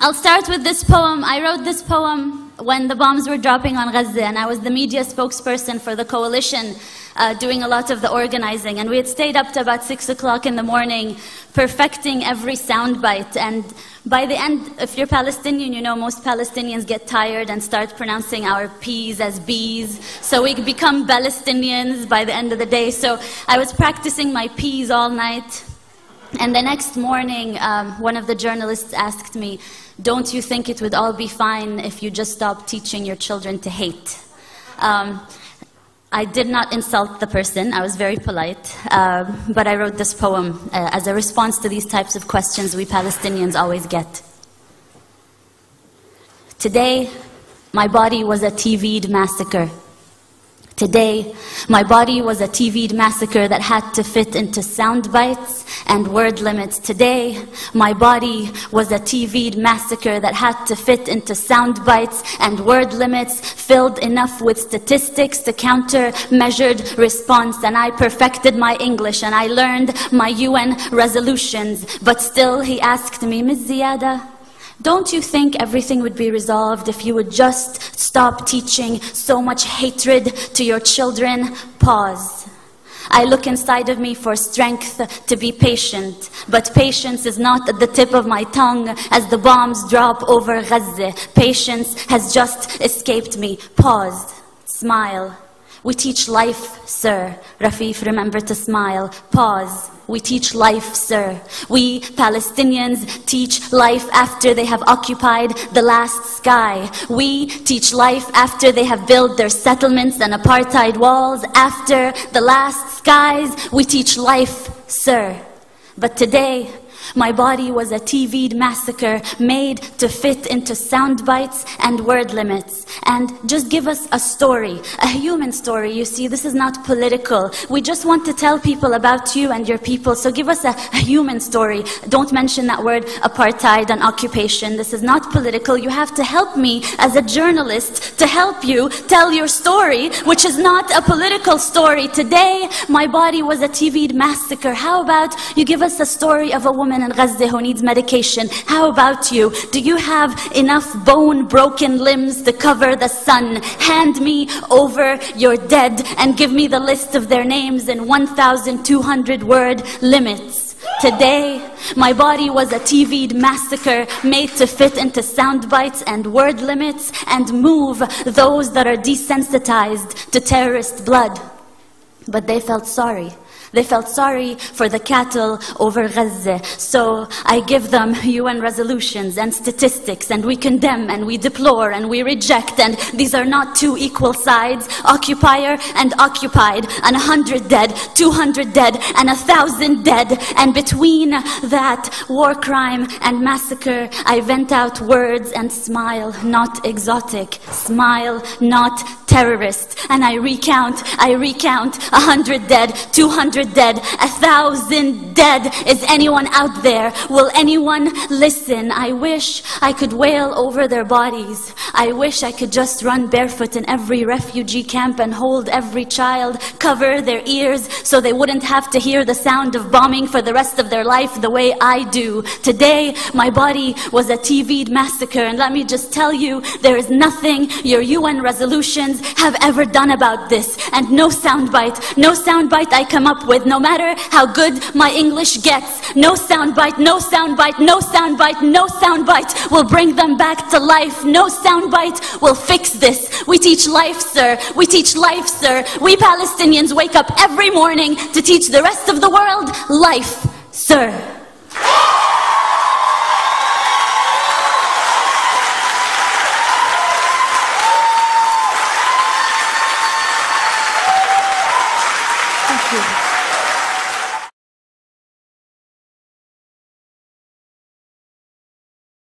I'll start with this poem. I wrote this poem when the bombs were dropping on Gaza, and I was the media spokesperson for the coalition, doing a lot of the organizing. And we had stayed up to about 6 o'clock in the morning, perfecting every soundbite. And by the end, if you're Palestinian, you know most Palestinians get tired and start pronouncing our P's as B's. So we become Palestinians by the end of the day. So I was practicing my P's all night. And the next morning, one of the journalists asked me, "Don't you think it would all be fine if you just stopped teaching your children to hate?" I did not insult the person. I was very polite. But I wrote this poem as a response to these types of questions we Palestinians always get. Today, my body was a TV'd massacre. Today, my body was a TV'd massacre that had to fit into sound bites and word limits. Today, my body was a TV'd massacre that had to fit into sound bites and word limits, filled enough with statistics to counter measured response. And I perfected my English and I learned my UN resolutions. But still, he asked me, "Ms. Ziadah, don't you think everything would be resolved if you would just stop teaching so much hatred to your children?" Pause. I look inside of me for strength to be patient, but patience is not at the tip of my tongue as the bombs drop over Gaza. Patience has just escaped me. Pause. Smile. We teach life, sir. Rafeef, remember to smile. Pause. We teach life, sir. We Palestinians teach life after they have occupied the last sky. We teach life after they have built their settlements and apartheid walls. After the last skies, we teach life, sir. But today, my body was a TV'd massacre made to fit into sound bites and word limits. And just give us a story, a human story. You see, this is not political. We just want to tell people about you and your people. So give us a human story. Don't mention that word apartheid and occupation. This is not political. You have to help me as a journalist to help you tell your story, which is not a political story. Today, my body was a TV'd massacre. How about you give us a story of a woman in Gaza who needs medication? How about you? Do you have enough bone-broken limbs to cover the sun? Hand me over your dead and give me the list of their names in 1,200 word limits. Today, my body was a TV'd massacre made to fit into sound bites and word limits and move those that are desensitized to terrorist blood. But they felt sorry. They felt sorry for the cattle over Gaza. So I give them UN resolutions and statistics, and we condemn and we deplore and we reject. And these are not two equal sides, occupier and occupied, and 100 dead, 200 dead, and 1,000 dead. And between that war crime and massacre, I vent out words and smile, not exotic. Smile, not terrorist. And I recount 100 dead, 200 dead, 1,000 dead. Is anyone out there? Will anyone listen? I wish I could wail over their bodies. I wish I could just run barefoot in every refugee camp and hold every child, cover their ears so they wouldn't have to hear the sound of bombing for the rest of their life the way I do. Today, my body was a TV'd massacre, and let me just tell you, there is nothing your UN resolutions have ever done about this. And no soundbite I come up with, no matter how good my English gets, no soundbite, no soundbite, no soundbite, no soundbite will bring them back to life. No soundbite will fix this. We teach life, sir. We teach life, sir. We Palestinians wake up every morning to teach the rest of the world life, sir. Thank you.